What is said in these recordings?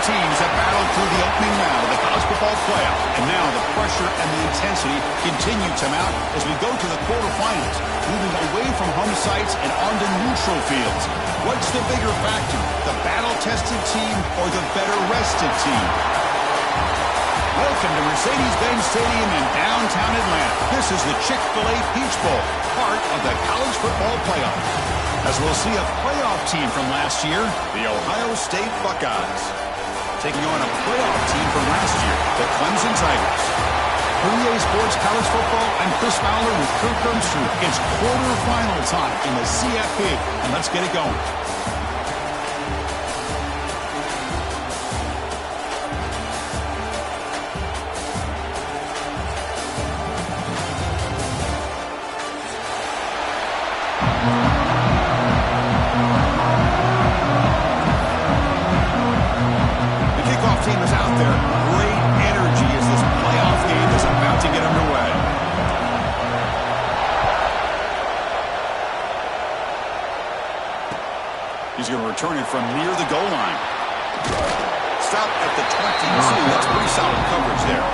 teams have battled through the opening round of the college football playoff, and now the pressure and the intensity continue to mount as we go to the quarterfinals, moving away from home sites and onto neutral fields. What's the bigger factor, the battle-tested team or the better-rested team? Welcome to Mercedes-Benz Stadium in downtown Atlanta. This is the Chick-fil-A Peach Bowl, part of the college football playoff. As we'll see a playoff team from last year, the Ohio State Buckeyes, taking on a playoff team from last year, the Clemson Tigers. For EA Sports College Football, I'm Chris Fowler with Kirk Herbstreit. It's quarterfinal time in the CFP, and let's get it going. Team is out there. Great energy as this playoff game is about to get underway. He's going to return it from near the goal line. Stop at the 22. That's pretty solid coverage there.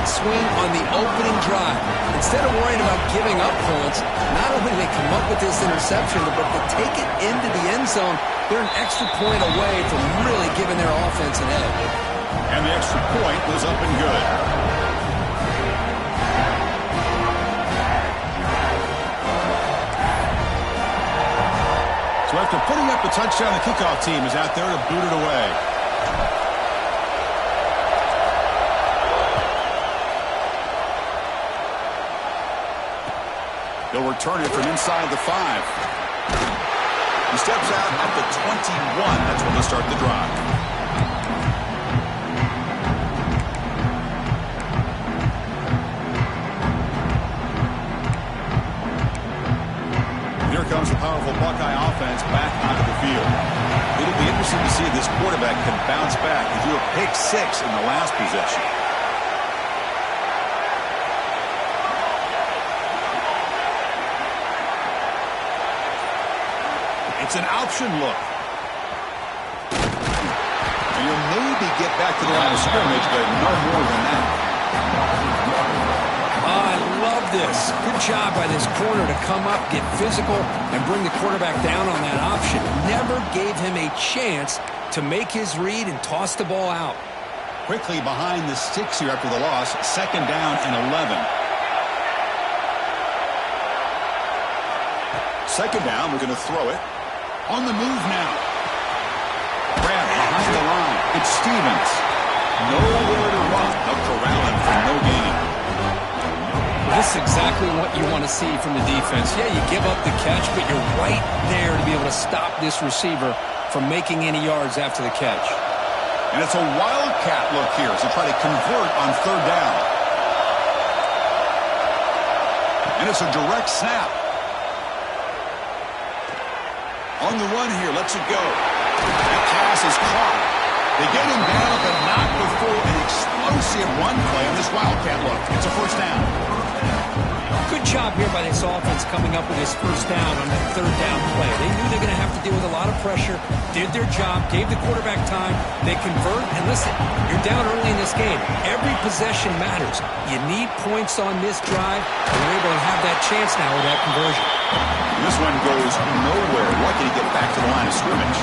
Swing on the opening drive. Instead of worrying about giving up points, not only do they come up with this interception, but to take it into the end zone, they're an extra point away from really giving their offense an edge. And the extra point was up and good. So after putting up the touchdown, the kickoff team is out there to boot it away. They'll return it from inside the 5. He steps out at the 21. That's when they'll start the drive. Here comes the powerful Buckeye offense back onto the field. It'll be interesting to see if this quarterback can bounce back. He threw a pick 6 in the last possession. It's an option look. And you'll maybe get back to the line of scrimmage, but no more than that. Oh, I love this. Good job by this corner to come up, get physical, and bring the quarterback down on that option. Never gave him a chance to make his read and toss the ball out. Quickly behind the sticks here after the loss. 2nd down and 11. 2nd down, we're going to throw it. On the move now. Grab behind the line. It's Stevens. Nowhere to run. They'll corral him for no gain. This is exactly what you want to see from the defense. Yeah, you give up the catch, but you're right there to be able to stop this receiver from making any yards after the catch. And it's a wildcat look here as they try to convert on 3rd down. And it's a direct snap. On the run here, lets it go. That pass is caught. They get him down, but not before an explosive run play on this wildcat look. It's a 1st down. Good job here by this offense coming up with this 1st down on that 3rd down play. They knew they were going to have to deal with a lot of pressure, did their job, gave the quarterback time, they convert, and listen, you're down early in this game. Every possession matters. You need points on this drive, and you're able to have that chance now with that conversion. This one goes nowhere. Lucky to get back to the line of scrimmage.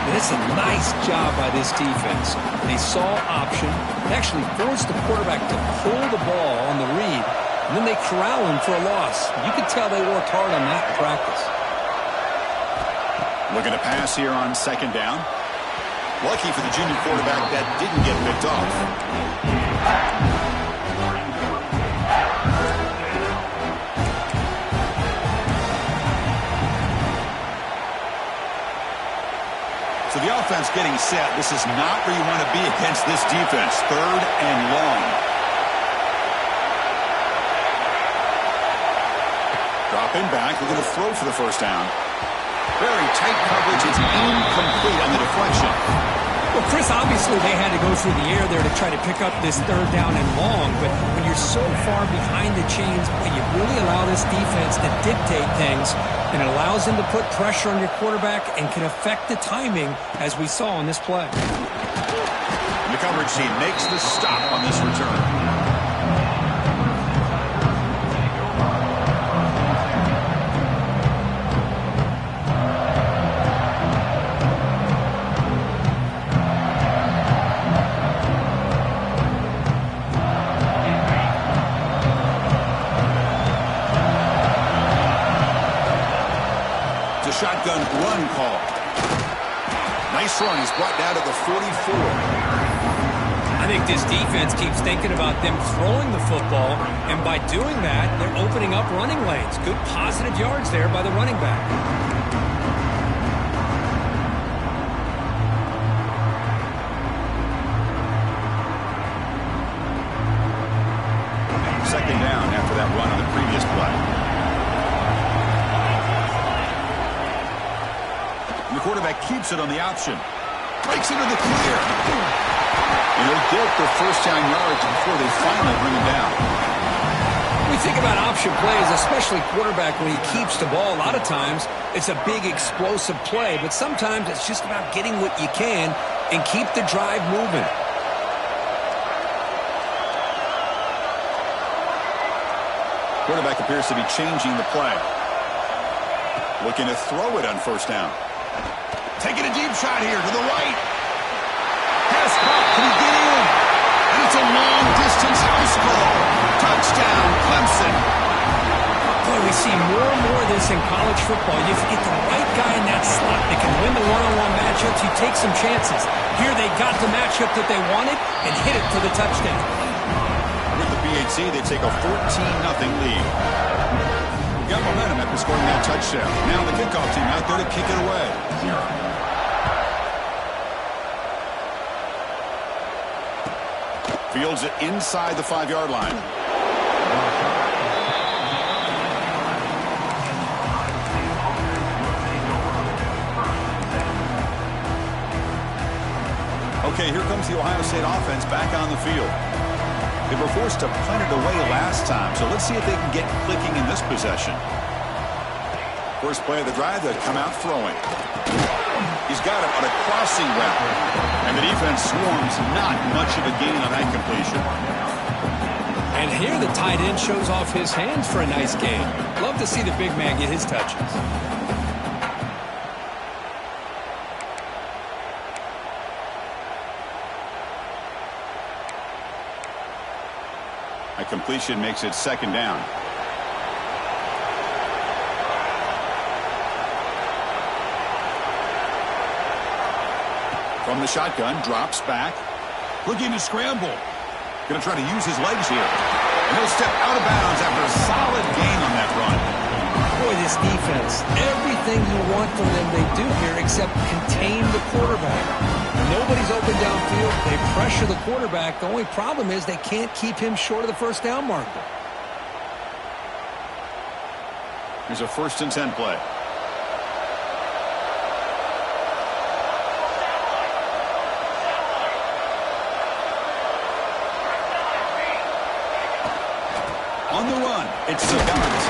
And it's a nice job by this defense. They saw option, actually forced the quarterback to pull the ball on the read, and then they corral him for a loss. You could tell they worked hard on that in practice. Looking to pass here on 2nd down. Lucky for the junior quarterback that didn't get picked off. The offense getting set. This is not where you want to be against this defense. 3rd and long. Dropping back. We're going to throw for the first down. Very tight coverage. It's incomplete on the deflection. Well, Chris, obviously they had to go through the air there to try to pick up this 3rd down and long, but when you're so far behind the chains, you really allow this defense to dictate things, and it allows them to put pressure on your quarterback and can affect the timing, as we saw in this play. And the coverage team makes the stop on this return. Shotgun run call. Nice run. He's brought down to the 44. I think this defense keeps thinking about them throwing the football, and by doing that, they're opening up running lanes. Good positive yards there by the running back. Second down after that run on the previous play. The quarterback keeps it on the option. Breaks into the clear. And he'll get the first down yards before they finally bring him down. When we think about option plays, especially quarterback, when he keeps the ball, a lot of times it's a big explosive play, but sometimes it's just about getting what you can and keep the drive moving. Quarterback appears to be changing the play. Looking to throw it on first down. Taking a deep shot here to the right. Pass caught. Can he get in? And it's a long-distance house call. Touchdown, Clemson. Boy, we see more and more of this in college football. You get the right guy in that slot that can win the one-on-one matchups. You take some chances. Here they got the matchup that they wanted and hit it for the touchdown. With the BHC, they take a 14-0 lead. Got momentum after scoring that touchdown. Now the kickoff team out there to kick it away. Fields it inside the 5-yard line. Okay, here comes the Ohio State offense back on the field. They were forced to punt it away last time, so let's see if they can get clicking in this possession. First play of the drive, they'll come out throwing. He's got it on a crossing route, and the defense swarms. Not much of a gain on that completion. And here the tight end shows off his hands for a nice gain. Love to see the big man get his touches. A completion makes it second down. From the shotgun, drops back. Looking to scramble. Going to try to use his legs here. And he'll step out of bounds after a solid gain on that run. Boy, this defense, everything you want from them they do here except contain the quarterback. Nobody's open downfield. They pressure the quarterback. The only problem is they can't keep him short of the first down marker. Here's a 1st and 10 play. On the run, it's Savant.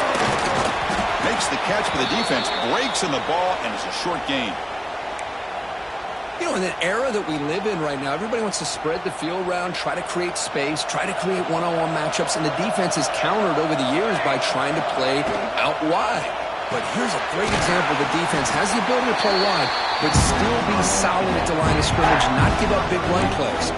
Makes the catch for the defense, breaks in the ball, and it's a short gain. You know, in the era that we live in right now, everybody wants to spread the field around, try to create space, try to create one-on-one matchups, and the defense is countered over the years by trying to play out wide. But here's a great example. The defense has the ability to play wide, but still be solid at the line of scrimmage, not give up big run plays.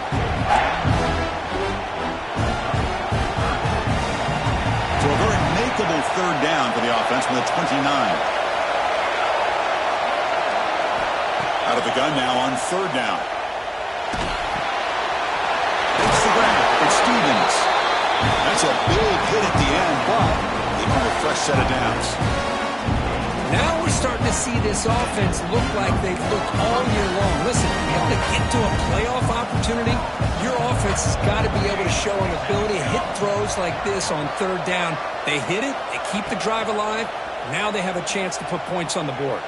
So a very makeable 3rd down for the offense from the 29. Out of the gun now on 3rd down. Takes the grab. It's Stevens. That's a big hit at the end, but they want a fresh set of downs. Now we're starting to see this offense look like they've looked all year long. Listen, to be able to get to a playoff opportunity, your offense has got to be able to show an ability to hit throws like this on third down. They hit it, they keep the drive alive. Now they have a chance to put points on the board.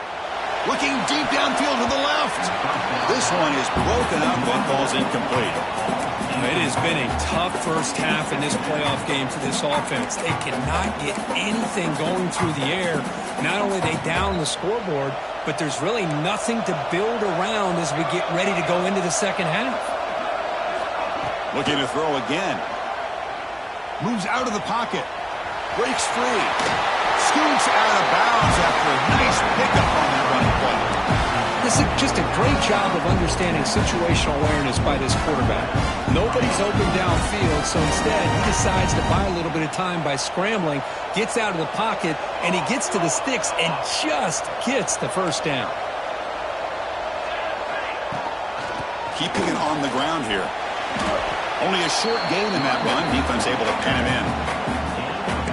Looking deep downfield to the left. This one is broken up and falls incomplete. It has been a tough first half in this playoff game for this offense. They cannot get anything going through the air. Not only are they down the scoreboard, but there's really nothing to build around as we get ready to go into the second half. Looking to throw again. Moves out of the pocket. Breaks free. Scoots out of bounds after a nice pickup on that running play. This is just a great job of understanding situational awareness by this quarterback. Nobody's open downfield, so instead he decides to buy a little bit of time by scrambling, gets out of the pocket, and he gets to the sticks and just gets the first down. Keeping it on the ground here. Only a short gain in that run. Defense able to pen him in.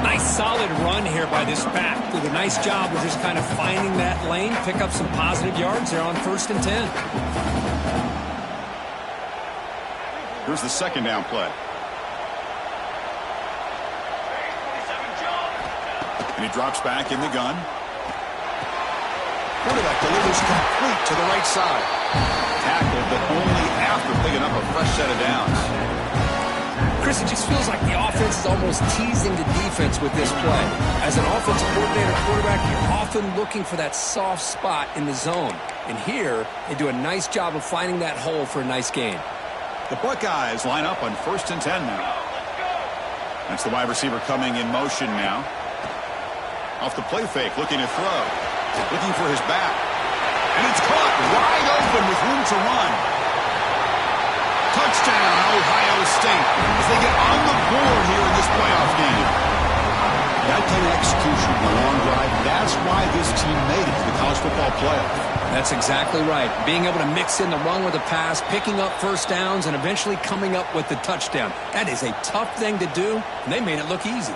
Nice solid run here by this back. Did a nice job of just kind of finding that lane, pick up some positive yards there on 1st and 10. Here's the second down play. And he drops back in the gun. Quarterback delivers complete to the right side. Tackled, but only after picking up a fresh set of downs. Chris, it just feels like the offense is almost teasing the defense with this play. As an offensive coordinator quarterback, you're often looking for that soft spot in the zone. And here, they do a nice job of finding that hole for a nice gain. The Buckeyes line up on 1st and 10 now. That's the wide receiver coming in motion now. Off the play fake, looking to throw. Looking for his back. And it's caught wide open with room to run. Touchdown, Ohio State, as they get on the board here in this playoff game. That kind of execution in the long drive, that's why this team made it to the college football playoff. That's exactly right. Being able to mix in the run with the pass, picking up first downs, and eventually coming up with the touchdown. That is a tough thing to do, and they made it look easy.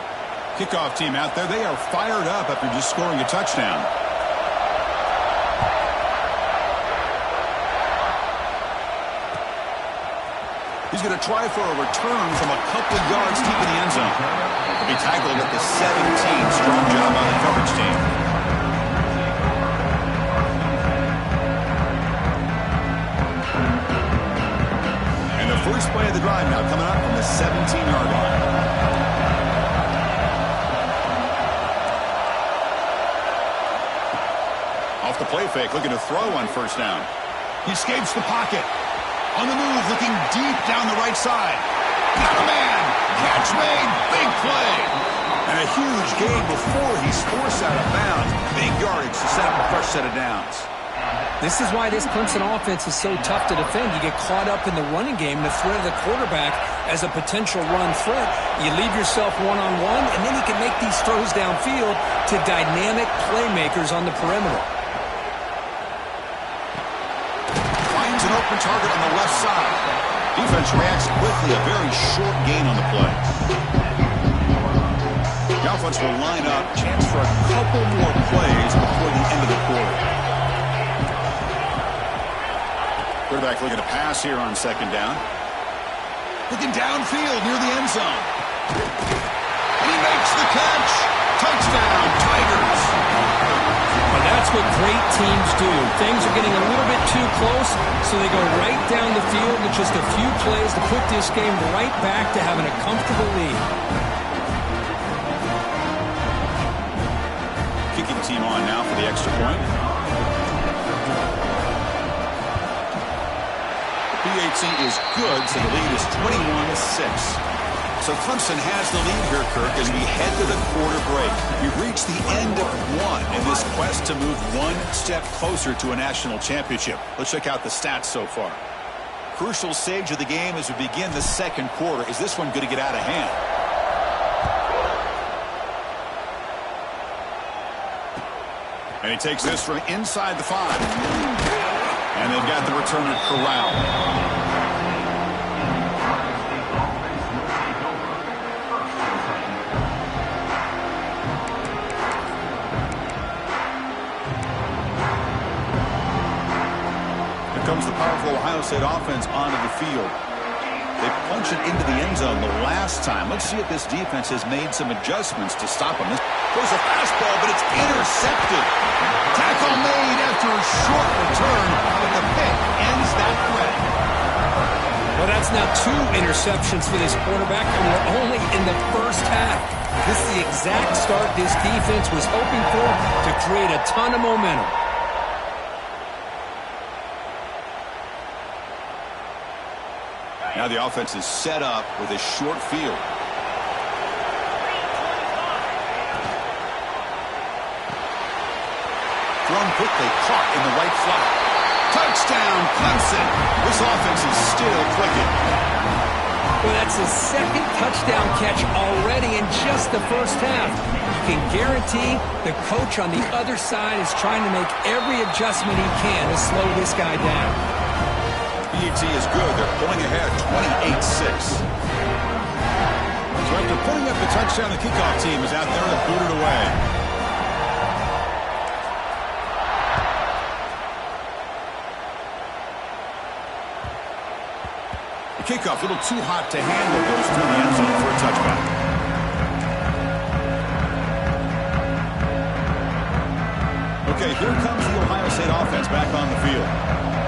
Kickoff team out there, they are fired up after just scoring a touchdown. He's going to try for a return from a couple of yards deep in the end zone. He'll be tackled at the 17. Strong job by the coverage team. And the first play of the drive now coming up from the 17-yard line. Off the play fake, looking to throw on 1st down. He escapes the pocket. On the move, looking deep down the right side. Got a man. Catch made. Big play. And a huge gain before he's forced out of bounds. Big yardage to set up a fresh set of downs. This is why this Clemson offense is so tough to defend. You get caught up in the running game, the threat of the quarterback as a potential run threat. You leave yourself one-on-one, and then you can make these throws downfield to dynamic playmakers on the perimeter. An open target on the left side. Defense reacts quickly. A very short gain on the play. The offense will line up. Chance for a couple more plays before the end of the quarter. Quarterback looking to pass here on 2nd down. Looking downfield near the end zone. And he makes the catch. Touchdown, Tigers. But that's what great teams do. Things are getting a little bit too close, so they go right down the field with just a few plays to put this game right back to having a comfortable lead. Kicking team on now for the extra point. The PAT is good, so the lead is 21-6. So Clemson has the lead here, Kirk, as we head to the quarter break. We've reached the end of one in this quest to move one step closer to a national championship. Let's check out the stats so far. Crucial stage of the game as we begin the second quarter. Is this one going to get out of hand? And he takes this from inside the 5. And they've got the returner corralled. State offense onto the field. They punch it into the end zone the last time. Let's see if this defense has made some adjustments to stop them. There's a fastball, but it's intercepted. Tackle made after a short return, but the pick ends that threat. Well, that's now 2 interceptions for this quarterback, and we're only in the first half. This is the exact start this defense was hoping for to create a ton of momentum. Now the offense is set up with a short field. Thrown quickly, caught in the right flat. Touchdown, Clemson. This offense is still clicking. Well, that's his second touchdown catch already in just the first half. You can guarantee the coach on the other side is trying to make every adjustment he can to slow this guy down. PAT is good. They're pulling ahead 28-6. So after putting up the touchdown, the kickoff team is out there to boot it away. The kickoff a little too hot to handle, goes through the end zone for a touchback. Okay, here comes the Ohio State offense back on the field.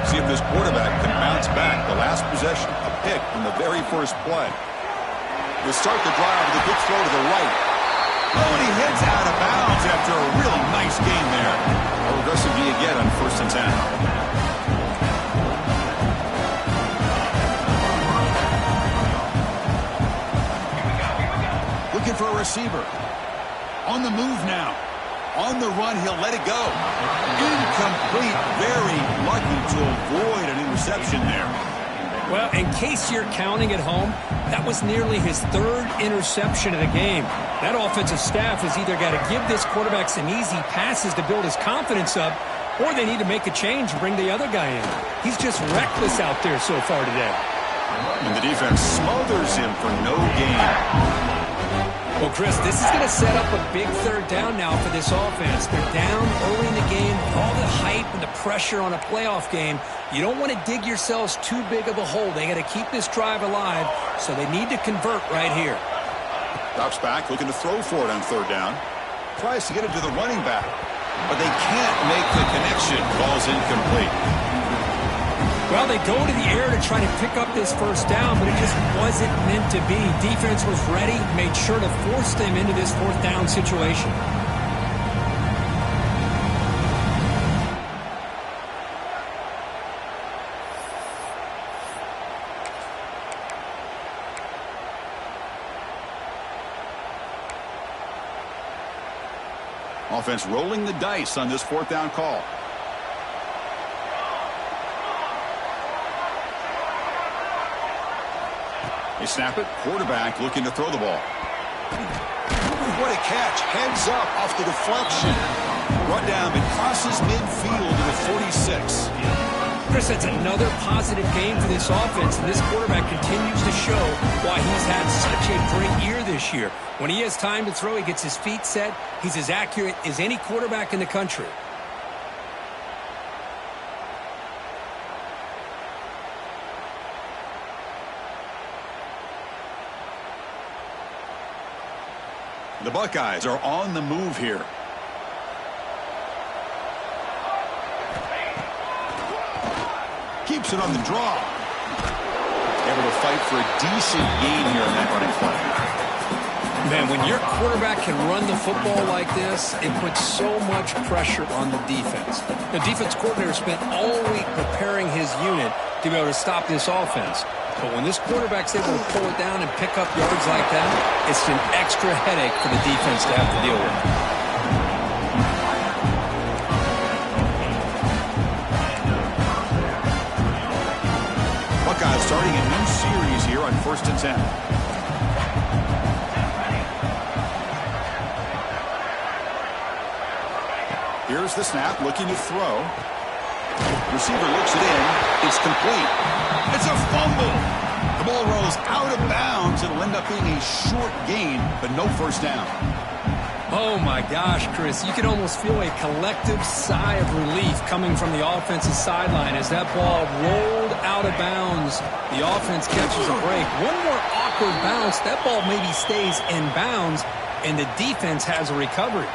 See if this quarterback can bounce back. The last possession, a pick from the very first play. We'll start the drive with a good throw to the right. Oh, and he heads out of bounds after a really nice game there. How aggressive do you get on 1st and 10? Looking for a receiver. On the move now. On the run, he'll let it go. Incomplete. Very lucky to avoid an interception there. Well, in case you're counting at home, that was nearly his 3rd interception of the game. That offensive staff has either got to give this quarterback some easy passes to build his confidence up, or they need to make a change and bring the other guy in. He's just reckless out there so far today. And the defense smothers him for no gain. Well, Chris, this is going to set up a big 3rd down now for this offense. They're down early in the game. All the hype and the pressure on a playoff game. You don't want to dig yourselves too big of a hole. They got to keep this drive alive, so they need to convert right here. Drops back, looking to throw for it on 3rd down. Tries to get it to the running back, but they can't make the connection. Ball's incomplete. Well, they go to the air to try to pick up this 1st down, but it just wasn't meant to be. Defense was ready, made sure to force them into this 4th down situation. Offense rolling the dice on this 4th down call. They snap it. Quarterback looking to throw the ball. What a catch. Heads up off the deflection. Brought down. It crosses midfield to the 46. Chris, that's another positive game for this offense, and this quarterback continues to show why he's had such a great year this year. When he has time to throw, he gets his feet set. He's as accurate as any quarterback in the country. The Buckeyes are on the move here. Keeps it on the draw. Able to fight for a decent gain here on that running play. Man, when your quarterback can run the football like this, it puts so much pressure on the defense. The defense coordinator spent all week preparing his unit to be able to stop this offense. But when this quarterback's able to pull it down and pick up yards like that, it's an extra headache for the defense to have to deal with. Buckeyes starting a new series here on 1st and 10. Here's the snap, looking to throw. Receiver looks it in. It's complete. It's a fumble. The ball rolls out of bounds. It'll end up being a short gain, but no 1st down. Oh, my gosh, Chris. You can almost feel a collective sigh of relief coming from the offensive sideline as that ball rolled out of bounds. The offense catches a break. One more awkward bounce. That ball maybe stays in bounds, and the defense has a recovery.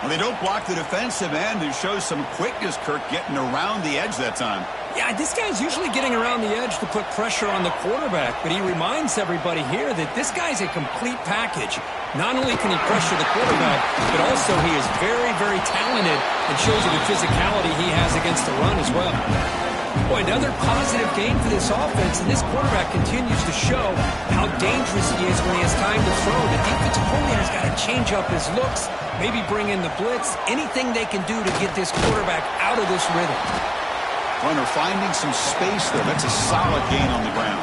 Well, they don't block the defensive end and show some quickness, Kirk, getting around the edge that time. Yeah, this guy's usually getting around the edge to put pressure on the quarterback, but he reminds everybody here that this guy's a complete package. Not only can he pressure the quarterback, but also he is very, very talented and shows you the physicality he has against the run as well. Boy, another positive game for this offense, and this quarterback continues to show how dangerous he is when he has time to throw. The defensive coordinator's got to change up his looks, maybe bring in the blitz, anything they can do to get this quarterback out of this rhythm. Runner finding some space there. That's a solid gain on the ground.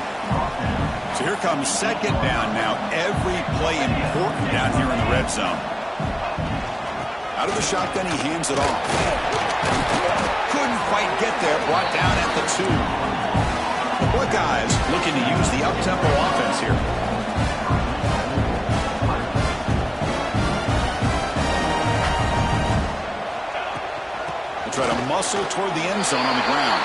So here comes second down now. Every play important down here in the red zone. Out of the shotgun, he hands it off. Couldn't quite get there. Brought down at the 2. The Buckeyes looking to use the up-tempo offense here. Try to muscle toward the end zone on the ground.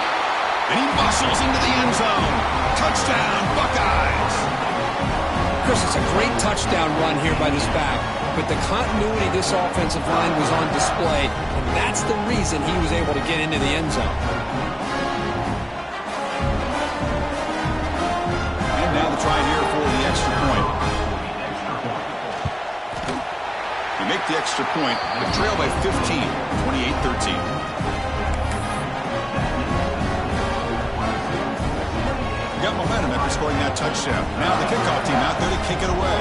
And he muscles into the end zone. Touchdown, Buckeyes! Chris, it's a great touchdown run here by this back. But the continuity of this offensive line was on display, and that's the reason he was able to get into the end zone. And now the try here for the extra point. They make the extra point. They trail by 15, 28-13. Got momentum after scoring that touchdown. Now the kickoff team out there to kick it away.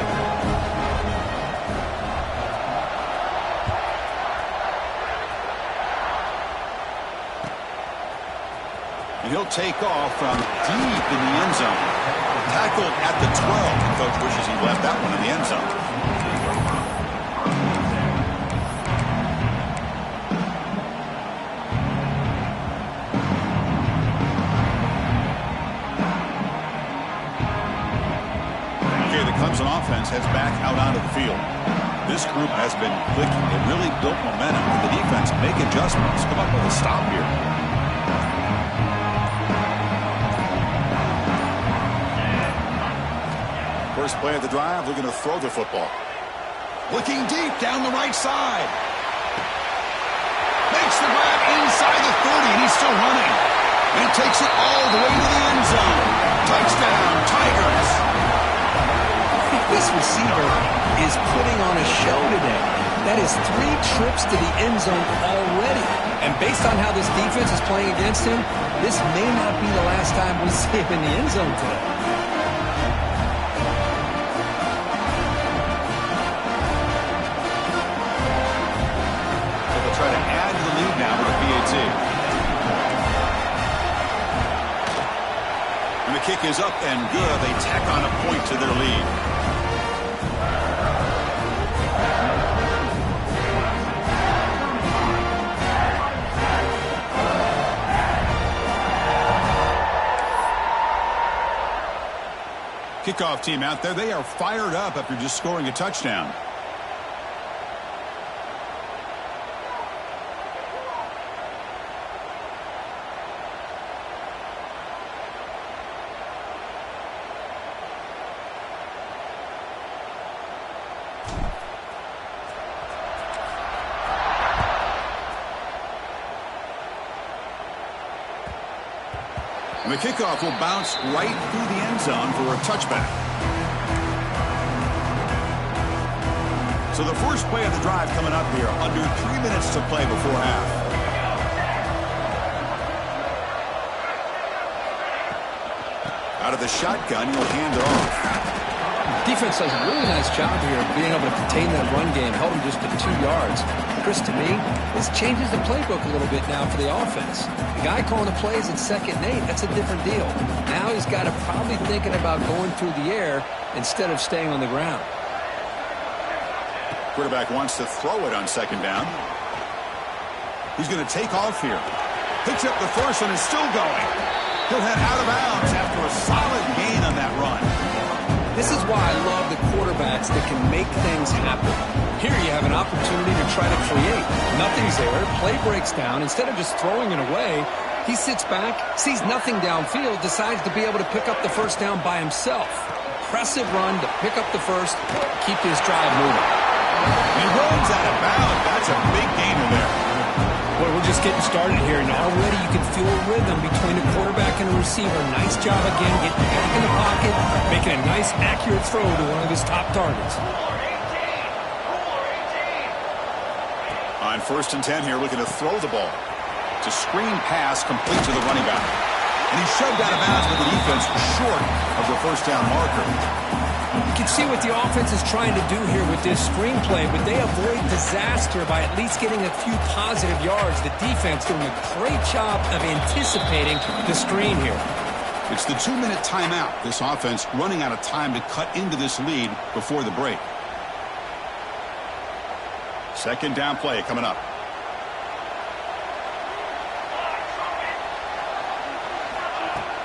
And he'll take off from deep in the end zone. Tackled at the 12. The coach wishes he left that one in the end zone. Clemson offense heads back out onto the field. This group has been clicking. They really built momentum. And the defense make adjustments. Come up with a stop here. First play of the drive, they're going to throw the football. Looking deep down the right side. Makes the grab inside the 30, and he's still running. And he takes it all the way to the end zone. Touchdown, Tigers. This receiver is putting on a show today. That is 3 trips to the end zone already. And based on how this defense is playing against him, this may not be the last time we see him in the end zone today. So they'll try to add to the lead now with a PAT. And the kick is up and good. They tack on a point to their lead. Kickoff team out there. They are fired up after just scoring a touchdown. And the kickoff will bounce right through the end zone for a touchback. So the first play of the drive coming up here, under 3 minutes to play before half. Out of the shotgun, he'll hand it off. Defense does a really nice job here of being able to contain that run game, held him just to 2 yards. Chris, to me, this changes the playbook a little bit now for the offense. The guy calling the plays at 2nd and 8, that's a different deal. Now he's got to probably thinking about going through the air instead of staying on the ground. Quarterback wants to throw it on 2nd down. He's going to take off here. Picks up the first and is still going. He'll head out of bounds after a solid gain on that run. This is why I love the quarterbacks that can make things happen. Here you have an opportunity to try to create. Nothing's there. Play breaks down. Instead of just throwing it away, He sits back, sees nothing downfield, decides to be able to pick up the first down by himself. Impressive run to pick up the first, keep his drive moving. He runs out of bounds. That's a big gainer there. Well, we're just getting started here, and already you can feel a rhythm between a quarterback and a receiver. Nice job again getting back in the pocket, making a nice, accurate throw to one of his top targets. On 1st and 10 here, looking to throw the ball. It's a screen pass complete to the running back. And he's shoved out of bounds with the defense short of the first down marker. You can see what the offense is trying to do here with this screenplay, but they avoid disaster by at least getting a few positive yards. The defense doing a great job of anticipating the screen here. It's the 2-minute timeout. This offense running out of time to cut into this lead before the break. 2nd down play coming up.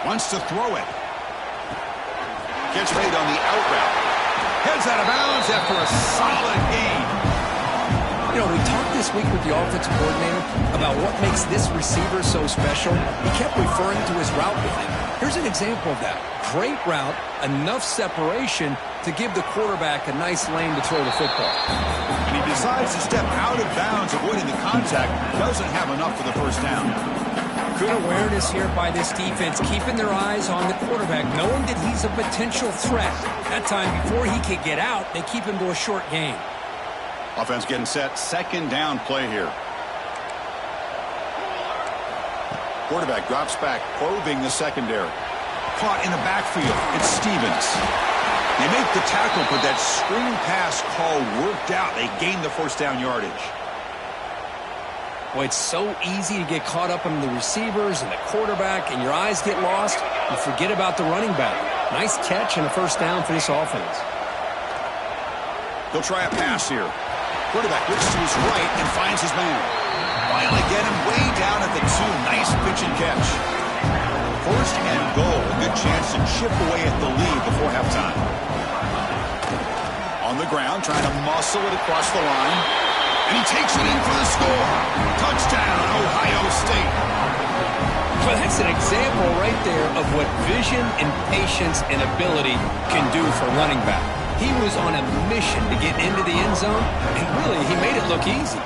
Wants to throw it. Gets made on the out route. Heads out of bounds after a solid gain. You know, we talked this week with the offensive coordinator about what makes this receiver so special. He kept referring to his route running. Here's an example of that. Great route, enough separation to give the quarterback a nice lane to throw the football. And he decides to step out of bounds, avoiding the contact. Doesn't have enough for the first down. Good awareness here by this defense, keeping their eyes on the quarterback, knowing that he's a potential threat. That time, before he could get out, they keep him to a short gain. Offense getting set. 2nd down play here. Quarterback drops back, probing the secondary. Caught in the backfield. It's Stevens. They make the tackle, but that screen pass call worked out. They gain the first down yardage. Well, it's so easy to get caught up in the receivers and the quarterback, and your eyes get lost. You forget about the running back. Nice catch and a first down for this offense. They'll try a pass here. Quarterback looks to his right and finds his man. Finally get him way down at the 2. Nice pitch and catch. 1st and goal. A good chance to chip away at the lead before halftime. On the ground, trying to muscle it across the line. And he takes it in for the score. Touchdown, Ohio State. Well, that's an example right there of what vision and patience and ability can do for running back. He was on a mission to get into the end zone, and really, he made it look easy.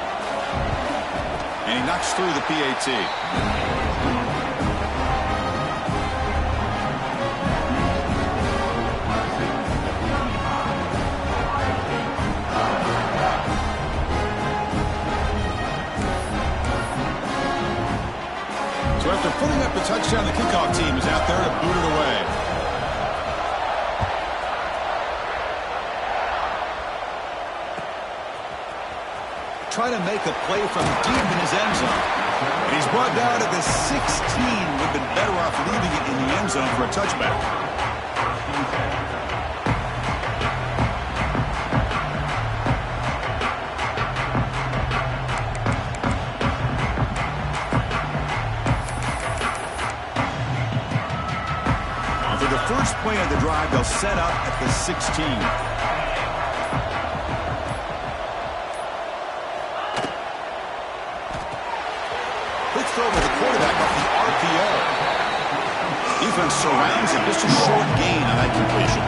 And he knocks through the PAT. After putting up the touchdown, the kickoff team is out there to boot it away. Try to make a play from deep in his end zone. And he's brought down at the 16. Would have been better off leaving it in the end zone for a touchback. First play of the drive, they'll set up at the 16. Quick throw to the quarterback off the RPO. Defense surrounds him. Just a short gain on that completion.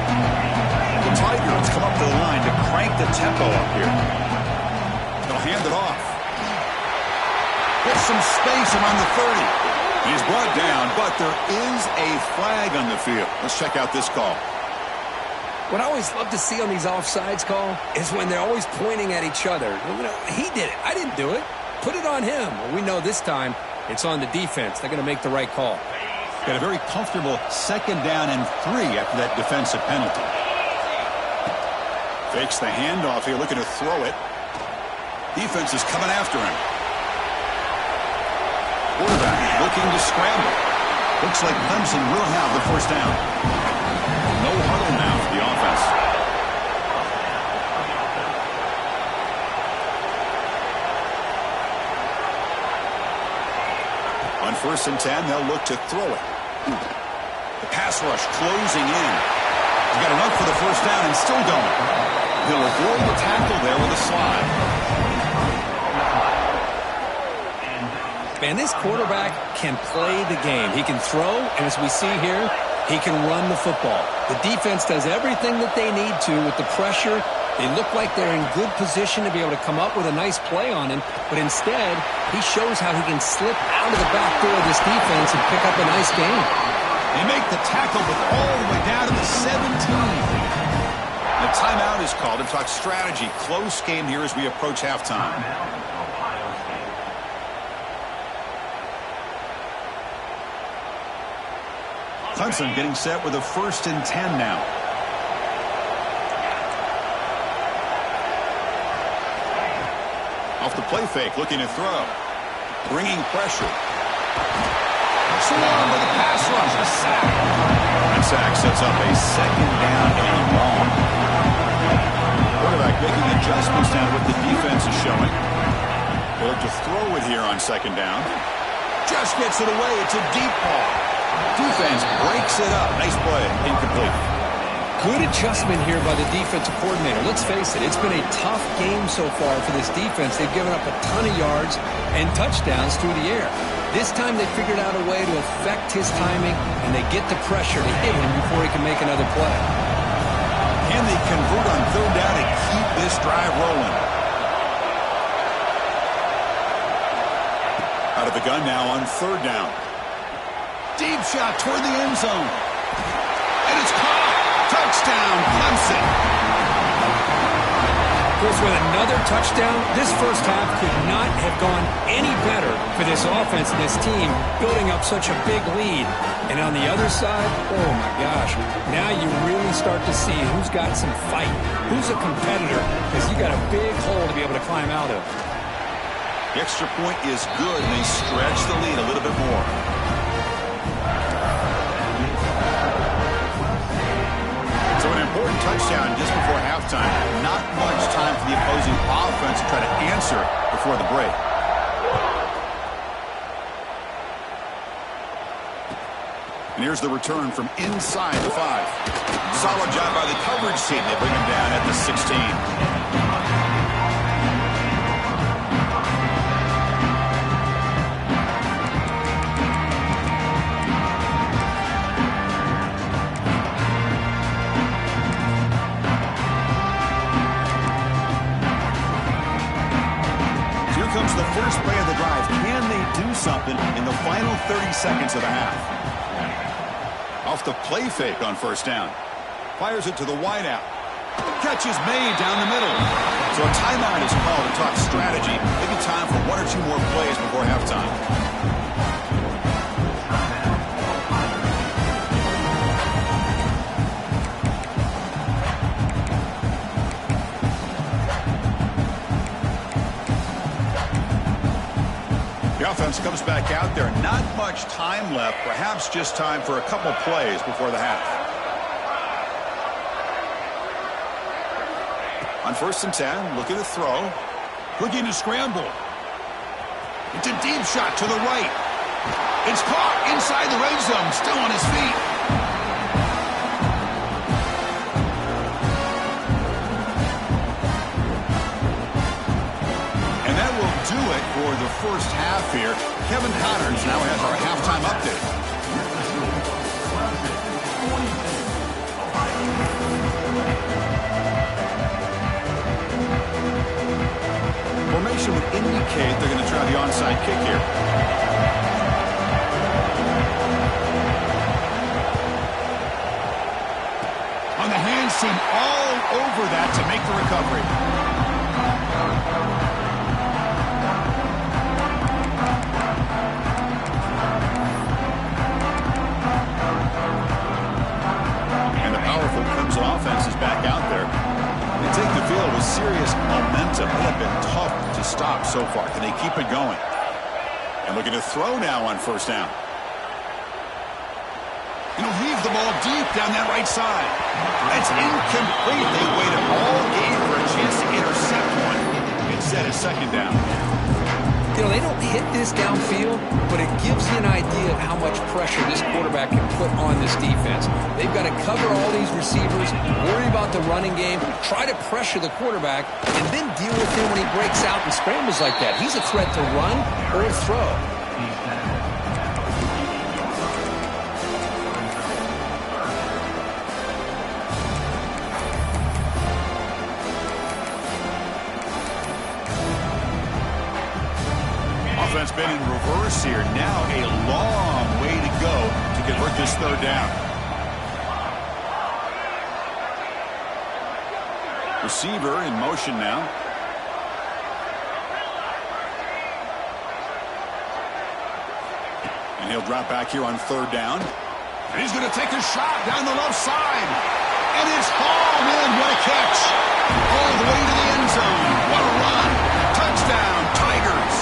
The Tigers come up to the line to crank the tempo up here. They'll hand it off. Get some space around the 30. He's brought down, but there is a flag on the field. Let's check out this call. What I always love to see on these offsides call is when they're always pointing at each other. You know, he did it. I didn't do it. Put it on him. Well, we know this time it's on the defense. They're going to make the right call. Got a very comfortable 2nd down and 3 after that defensive penalty. Fakes the handoff here, looking to throw it. Defense is coming after him. Quarterback looking to scramble. Looks like Clemson will have the first down. No huddle now for the offense. On 1st and 10, they'll look to throw it. The pass rush closing in. He's got enough for the first down and still going. He'll avoid the tackle there with a slide. Man, this quarterback can play the game. He can throw, and as we see here, he can run the football. The defense does everything that they need to with the pressure. They look like they're in good position to be able to come up with a nice play on him, but instead, he shows how he can slip out of the back door of this defense and pick up a nice gain. They make the tackle, but all the way down to the 17. The timeout is called to talk strategy. Close game here as we approach halftime. Clemson getting set with a 1st and 10 now. Off the play fake, looking to throw. Bringing pressure. Swarm with a pass rush, a sack. That sack sets up a 2nd down and long. Quarterback making adjustments now to what the defense is showing. They'll have to throw it here on 2nd down. Just gets it away. It's a deep ball. Defense breaks it up. Nice play. Incomplete. Good adjustment here by the defensive coordinator. Let's face it, it's been a tough game so far for this defense. They've given up a ton of yards and touchdowns through the air. This time they figured out a way to affect his timing, and they get the pressure to hit him before he can make another play. Can they convert on 3rd down and keep this drive rolling? Out of the gun now on 3rd down. Deep shot toward the end zone. And it's caught. Touchdown, Clemson. Goes with another touchdown. This first half could not have gone any better for this offense and this team, building up such a big lead. And on the other side, oh my gosh, now you really start to see who's got some fight, who's a competitor, because you got a big hole to be able to climb out of. The extra point is good, and they stretch the lead a little bit more. So an important touchdown just before halftime. Not much time for the opposing offense to try to answer before the break. And here's the return from inside the 5. Solid job by the coverage team. They bring him down at the 16. Comes the first play of the drive. Can they do something in the final 30 seconds of the half? Off the play fake on 1st down. Fires it to the wideout. Catch is made down the middle. So a timeout is called to talk strategy. Maybe time for 1 or 2 more plays before halftime. The offense comes back out there. Not much time left. Perhaps just time for a couple plays before the half. On 1st and 10, looking to throw. Looking to scramble. It's a deep shot to the right. It's caught inside the red zone. Still on his feet. Do it for the first half here. Kevin Connors now has our halftime update. Formation would indicate they're going to try the onside kick here. On the hands team all over that to make the recovery. Offense is back out there. They take the field with serious momentum. They have been tough to stop so far. Can they keep it going? And looking to throw now on 1st down. And he'll heave the ball deep down that right side. That's incomplete. They waited all game for a chance to intercept one. Instead, it's 2nd down. You know, they don't hit this downfield, but it gives you an idea of how much pressure this quarterback can put on this defense. They've got to cover all these receivers, worry about the running game, try to pressure the quarterback, and then deal with him when he breaks out and scrambles like that. He's a threat to run or throw. been in reverse here. Now a long way to go to convert this third down. Receiver in motion now. And he'll drop back here on third down. And he's going to take a shot down the left side. And it's hauled in. What a catch. All the way to the end zone. What a run. Touchdown, Tigers.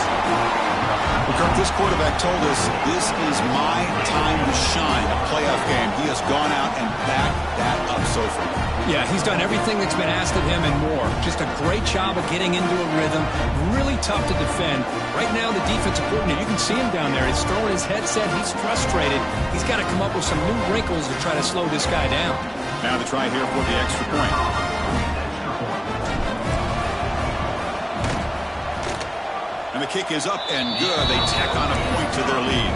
Well, Kirk, this quarterback told us this is my time to shine. A playoff game. He has gone out and backed that up so far. Yeah, he's done everything that's been asked of him and more. Just a great job of getting into a rhythm. Really tough to defend. Right now, the defensive coordinator, you can see him down there. He's throwing his headset. He's frustrated. He's got to come up with some new wrinkles to try to slow this guy down. Now the try here for the extra point. And the kick is up and good. They tack on a point to their lead.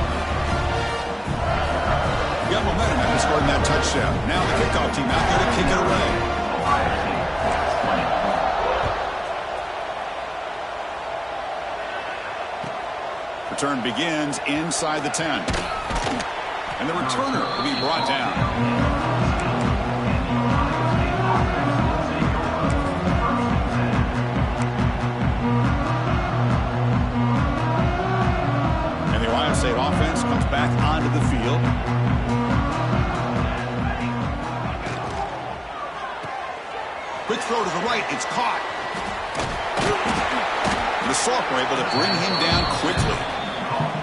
Got momentum after scoring that touchdown. Now the kickoff team out there to kick it away. Return begins inside the 10. And the returner will be brought down. And the Ohio State offense comes back onto the field. Quick throw to the right. It's caught. The Salk were able to bring him down quickly.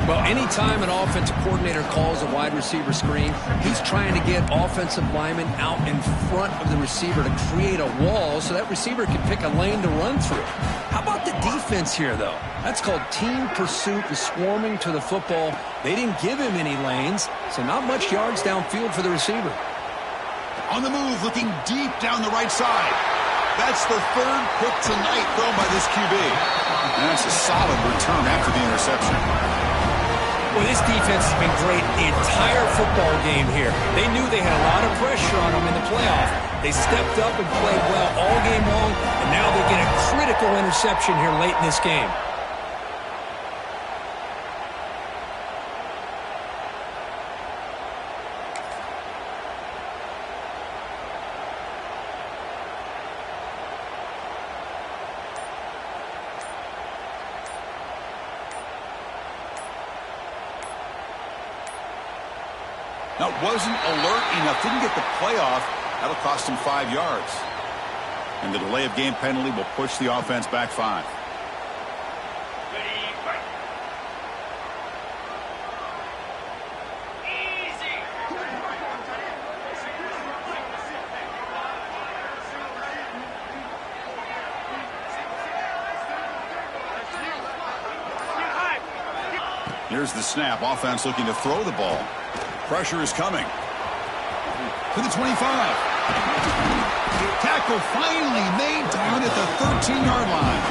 Well, anytime an offensive coordinator calls a wide receiver screen, he's trying to get offensive linemen out in front of the receiver to create a wall so that receiver can pick a lane to run through. How about the defense here, though? That's called team pursuit and swarming to the football. They didn't give him any lanes, so not much yards downfield for the receiver. On the move, looking deep down the right side. That's the third pick tonight thrown by this QB. And that's a solid return after the interception. Well, this defense has been great the entire football game here. They knew they had a lot of pressure on them in the playoff. They stepped up and played well all game long, and now they get a critical interception here late in this game. Now, wasn't alert enough. Didn't get the playoff. That'll cost him 5 yards. And the delay of game penalty will push the offense back 5. Here's the snap. Offense looking to throw the ball. Pressure is coming. To the 25. Tackle finally made down at the 13-yard line.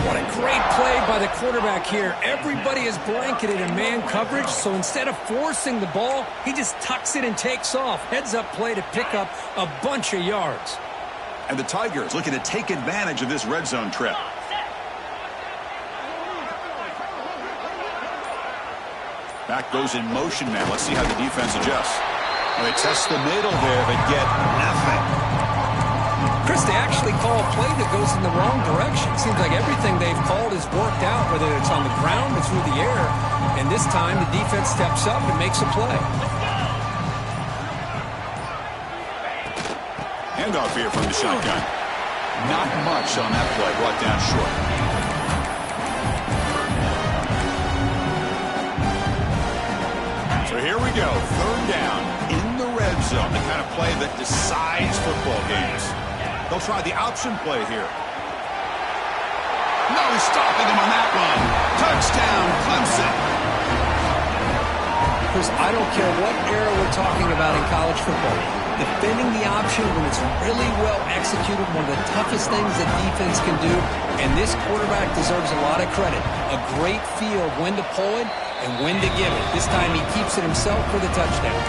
What a great play by the quarterback here. Everybody is blanketed in man coverage, so instead of forcing the ball, he just tucks it and takes off. Heads-up play to pick up a bunch of yards. And the Tigers looking to take advantage of this red zone trip. Back goes in motion now. Let's see how the defense adjusts. Well, they test the middle there, but get nothing. Chris, they actually call a play that goes in the wrong direction. Seems like everything they've called has worked out, whether it's on the ground or through the air. And this time, the defense steps up and makes a play. Handoff here from the shotgun. Not much on that play. Brought down short. So here we go, third down in the red zone, the kind of play that decides football games. They'll try the option play here. No stopping him on that one. Touchdown, Clemson. Chris, I don't care what era we're talking about in college football. Defending the option when it's really well executed, one of the toughest things that defense can do, and this quarterback deserves a lot of credit. A great feel of when to pull it and when to give it. This time he keeps it himself for the touchdown.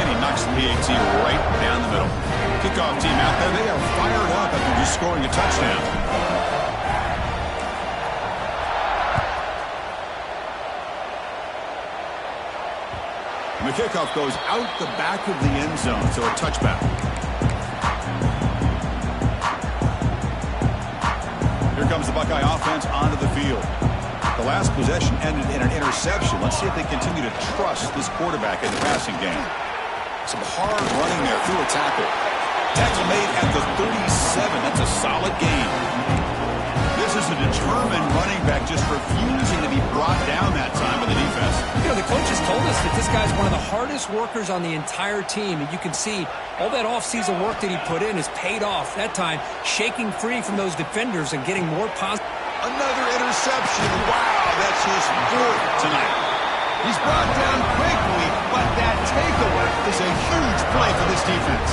And he knocks the PAT right down the middle. Kickoff team out there. They are fired up after just scoring a touchdown. And the kickoff goes out the back of the end zone, so a touchback. Here comes the Buckeye offense onto the field. The last possession ended in an interception. Let's see if they continue to trust this quarterback in the passing game. Some hard running there through a tackle. Tackle made at the 37. That's a solid gain. This is a determined running back just refusing to be brought down that time by the defense. You know, the coaches told us that this guy's one of the hardest workers on the entire team. And you can see all that offseason work that he put in has paid off. That time, shaking free from those defenders and getting more positive. Another interception. Wow, that's his fourth tonight. He's brought down quickly, but that takeaway is a huge play for this defense.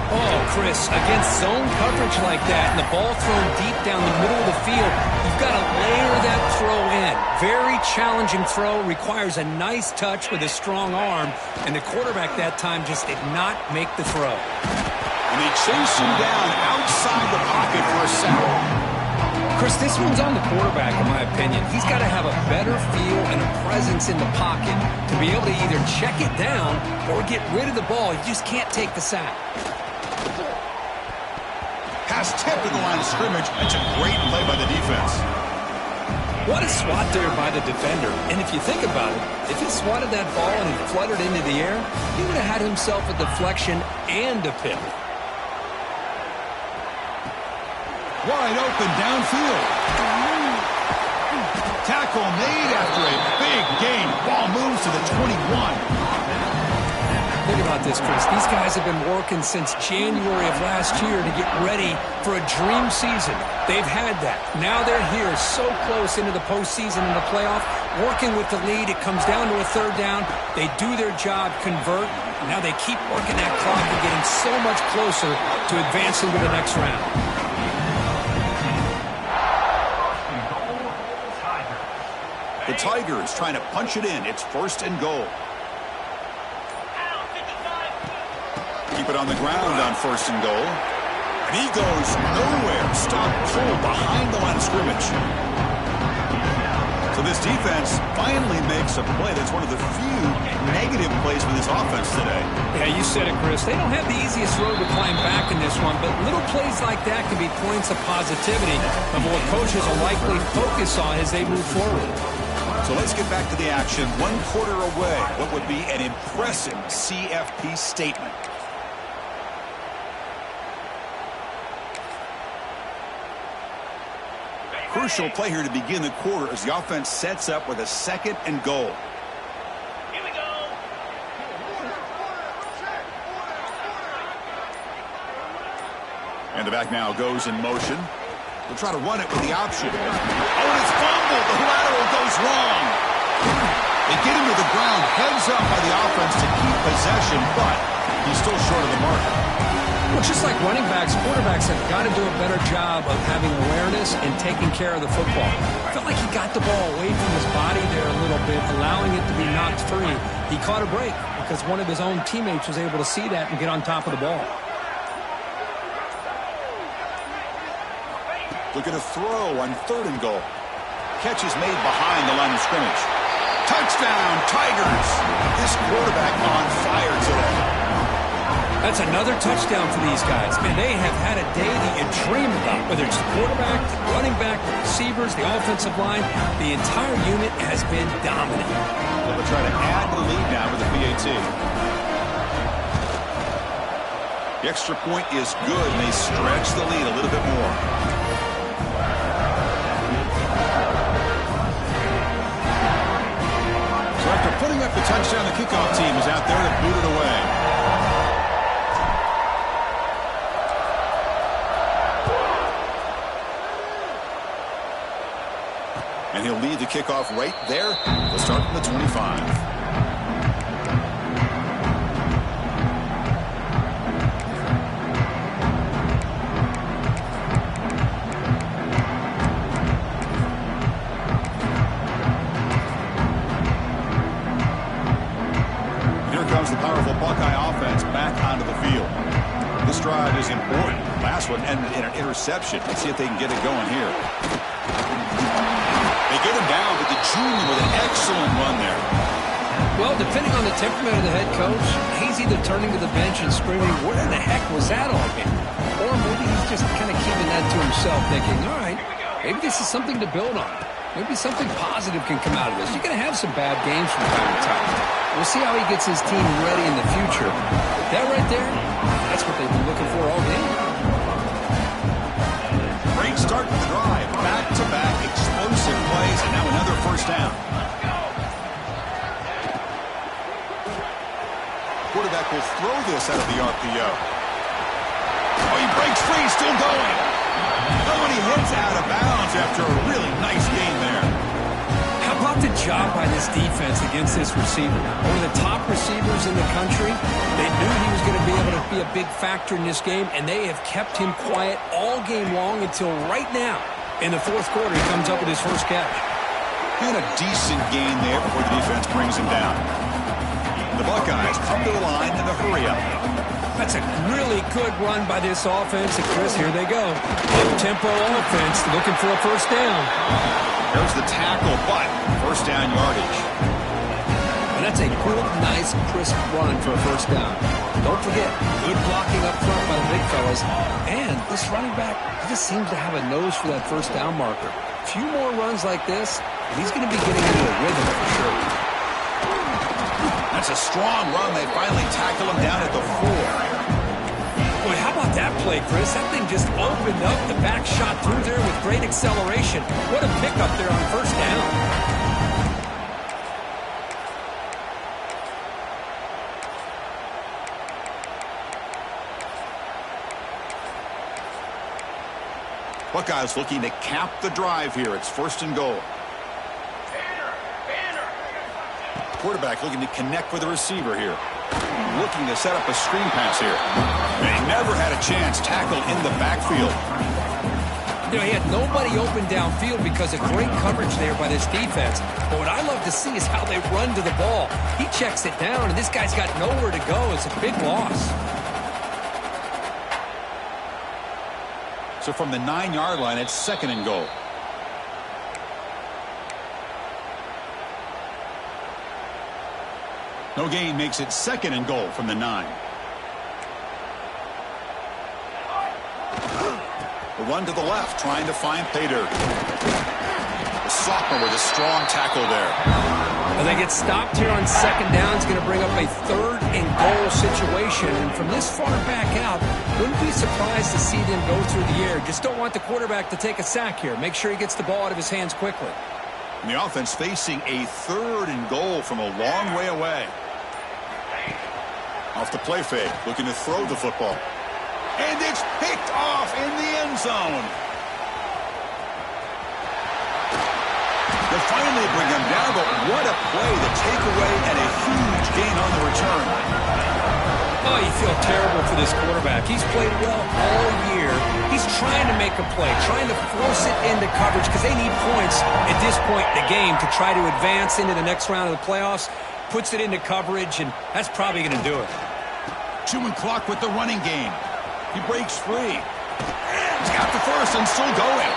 Oh, Chris, against zone coverage like that and the ball thrown deep down the middle of the field, you've got to layer that throw in. Very challenging throw, requires a nice touch with a strong arm, and the quarterback that time just did not make the throw. And they chase him down outside the pocket for a sack. Chris, this one's on the quarterback, in my opinion. He's got to have a better feel and a presence in the pocket to be able to either check it down or get rid of the ball. You just can't take the sack. Pass tipped at the line of scrimmage. That's a great play by the defense. What a swat there by the defender. And if you think about it, if he swatted that ball and he fluttered into the air, he would have had himself a deflection and a pick. Wide open downfield. Tackle made after a big gain. Ball moves to the 21. Think about this, Chris. These guys have been working since January of last year to get ready for a dream season. They've had that. Now they're here so close into the postseason and the playoff, working with the lead. It comes down to a third down. They do their job, convert. Now they keep working that clock and getting so much closer to advancing to the next round. The Tigers trying to punch it in. It's first and goal. Keep it on the ground on first and goal. And he goes nowhere. Stop pulled behind the line of scrimmage. So this defense finally makes a play. That's one of the few negative plays for this offense today. Yeah, you said it, Chris. They don't have the easiest road to climb back in this one, but little plays like that can be points of positivity of what coaches will likely focus on as they move forward. So let's get back to the action. 1 quarter away. What would be an impressive CFP statement? Crucial play here to begin the quarter as the offense sets up with a second and goal. Here we go. And the back now goes in motion. They'll try to run it with the option. Oh, and it's fumbled. The lateral goes wrong. They get him to the ground, heads up by the offense to keep possession, but he's still short of the mark. Well, just like running backs, quarterbacks have got to do a better job of having awareness and taking care of the football. I felt like he got the ball away from his body there a little bit, allowing it to be knocked free. He caught a break because one of his own teammates was able to see that and get on top of the ball. Look at a throw on third and goal. Catch is made behind the line of scrimmage. Touchdown, Tigers! This quarterback on fire today. That's another touchdown for these guys. Man, they have had a day that you dream about, whether it's the quarterback, the running back, the receivers, the offensive line. The entire unit has been dominant. They'll try to add the lead now with the PAT. The extra point is good, and they stretch the lead a little bit more. So after putting up the touchdown, the kickoff team is out there to boot it away. And he'll lead the kickoff right there. They'll start from the 25. Here comes the powerful Buckeye offense back onto the field. This drive is important. Last one ended in an interception. Let's see if they can get it going here. They get him down, but the junior with an excellent run there. Well, depending on the temperament of the head coach, he's either turning to the bench and screaming, where the heck was that all game? Or maybe he's just kind of keeping that to himself, thinking, all right, maybe this is something to build on. Maybe something positive can come out of this. You're going to have some bad games from time to time. We'll see how he gets his team ready in the future. That right there, that's what they've been looking for all game. Great start to the drive. Back-to-back explosive plays, and now another first down. Quarterback will throw this out of the RPO. Oh, he breaks free, still going. Oh, and he hits out of bounds after a really nice gain there. How about the job by this defense against this receiver? One of the top receivers in the country. They knew he was going to be able to be a big factor in this game, and they have kept him quiet all game long until right now. In the fourth quarter, he comes up with his first catch. And a decent gain there before the defense brings him down. The Buckeyes come to the line in the hurry-up. That's a really good run by this offense. And Chris, here they go. Up-tempo offense looking for a first down. There's the tackle, but first down yardage. And that's a good, nice, crisp run for a first down. Don't forget, good blocking up front by the big fellas. And this running back, he just seems to have a nose for that first down marker. A few more runs like this, and he's going to be getting into a rhythm for sure. That's a strong run. They finally tackle him down at the 4. Boy, how about that play, Chris? That thing just opened up. The back shot through there with great acceleration. What a pickup there on first down. Buckeyes looking to cap the drive here. It's first and goal. Quarterback looking to connect with the receiver here. Looking to set up a screen pass here. They never had a chance. Tackle in the backfield. You know, he had nobody open downfield because of great coverage there by this defense. But what I love to see is how they run to the ball. He checks it down, and this guy's got nowhere to go. It's a big loss. So from the 9-yard line, it's second and goal. No gain makes it second and goal from the 9. The run to the left, trying to find Pater. The sophomore with a strong tackle there. Well, they get stopped here on second down. It's going to bring up a third and goal situation. And from this far back out, wouldn't be surprised to see them go through the air. Just don't want the quarterback to take a sack here. Make sure he gets the ball out of his hands quickly. And the offense facing a third and goal from a long way away. Off the play fake, looking to throw the football. And it's picked off in the end zone. They finally bring him down, but what a play, the takeaway, and a huge gain on the return. Oh, you feel terrible for this quarterback. He's played well all year. He's trying to make a play, trying to force it into coverage because they need points at this point in the game to try to advance into the next round of the playoffs. Puts it into coverage, and that's probably going to do it. Chewing clock with the running game. He breaks free. He's got the first and still going.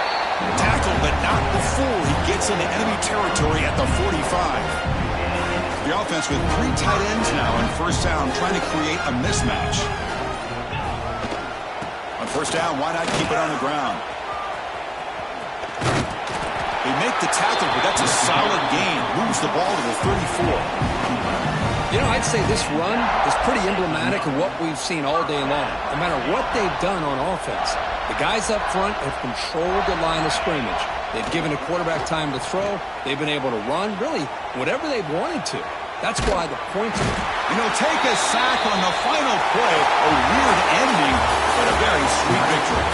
Tackled, but not before he gets into enemy territory at the 45. The offense with 3 tight ends now on first down, trying to create a mismatch. On first down, why not keep it on the ground? They make the tackle, but that's a solid gain. Moves the ball to the 34. You know, I'd say this run is pretty emblematic of what we've seen all day long, no matter what they've done on offense. The guys up front have controlled the line of scrimmage. They've given the quarterback time to throw. They've been able to run, really, whatever they've wanted to. That's why the points are. And he'll take a sack on the final play. A weird ending, but a very sweet victory.